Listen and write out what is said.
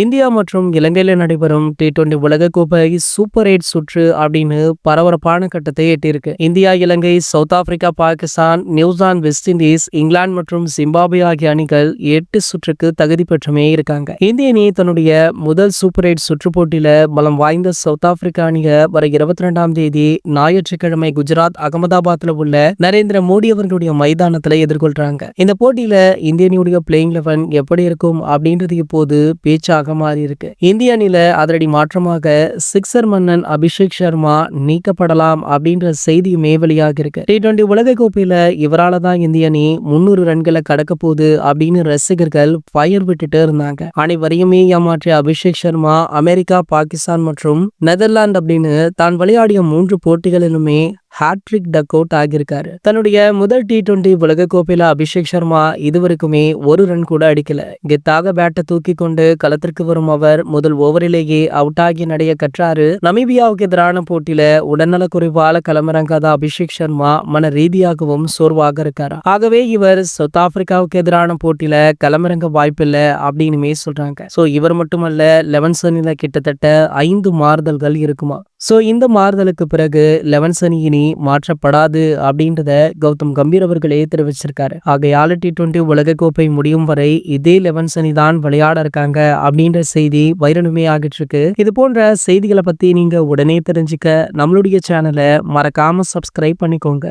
India மற்றும் இலங்கையில நடைபெறும் T20 உலகக்கோப்பை சூப்பர் 8 சுற்று அப்படின்னு பரபரப்பான கட்டத்தை எட்டியிருக்கு. India, Ilangai, South Africa, Pakistan, New Zealand, West Indies, England மற்றும் ஜிம்பாப்வே ஆகிய அணிகள் 8 சுற்றுக்கு தகுதி பெற்றுமே இருக்காங்க. இந்திய அணி தன்னுடைய முதல் சூப்பர் 8 சுற்று போட்டியில பலம் வாய்ந்த சவுத் ஆப்பிரிக்கா அணியை வர 22ஆம் தேதி ஞாயிற்றுக்கிழமை குஜராத் அகமதாபாத்ல உள்ள நரேந்திர மோடி அவர்களுடைய மைதானத்துல எதிர்கொள்றாங்க. இந்த போட்டியில இந்திய அணியுடைய பிளேயிங் 11 எப்படி இருக்கும் அப்படின்றது இப்போது பேச்சாக மாறி இருக்கு. இந்திய அணியில அதிரடி மாற்றமாக சிக்ஸர் மன்னன் அபிஷேக் சர்மா நீக்கப்படலாம் அப்படின்ற செய்தியுமே வெளியாக இருக்கு. T20 உலகக்கோப்பையில இவரால தான் இந்திய அணி 300 ரன்களை கடக்க போகுது அப்படின்னு ரசிகர்கள் ஃபயர் விட்டுட்டு இருந்தாங்க. அனைவரையுமே ஏமாற்றிய அபிஷேக் சர்மா அமெரிக்கா, பாகிஸ்தான் மற்றும் நெதர்லாந்து அப்படின்னு தான் விளையாடிய 3 போட்டிகளிலுமே ஹாட்ரிக் டக் அவுட் ஆகியிருக்காரு. தன்னுடைய முதல் T20 உலகக்கோப்பையில அபிஷேக் சர்மா இதுவரைக்குமே ஒரு ரன் கூட அடிக்கல. கெத்தாக பேட்டை தூக்கி கொண்டு களத்திற்கு வரும் அவர் முதல் ஓவரிலேயே அவுட் ஆகி நடைய கற்றாரு. நமீபியாவுக்கு எதிரான போட்டியில உடல்நலக்குறைவால களமிறங்காத அபிஷேக் சர்மா மன ரீதியாகவும் சோர்வாக இருக்காரு. ஆகவே இவர் சவுத் ஆப்பிரிக்காவுக்கு எதிரான போட்டியில களமிறங்க வாய்ப்பில்லை அப்படின்னுமே சொல்றாங்க. சோ இவர் மட்டுமல்ல, 11 அணியில கிட்டத்தட்ட 5 மாறுதல்கள் இருக்குமா. சோ இந்த மாறுதலுக்கு பிறகு 11 அணி இனி மாற்றப்படாது அப்படின்றத கௌதம் கம்பீர் அவர்களே தெரிவிச்சிருக்காரு. ஆகையால T20 உலகக்கோப்பை முடியும் வரை இதே 11 அணி தான் விளையாட இருக்காங்க அப்படின்ற செய்தி வைரலுமே ஆகிட்டு இருக்கு. இது போன்ற செய்திகளை பத்தி நீங்க உடனே தெரிஞ்சுக்க நம்மளுடைய சேனலை மறக்காம சப்ஸ்கிரைப் பண்ணிக்கோங்க.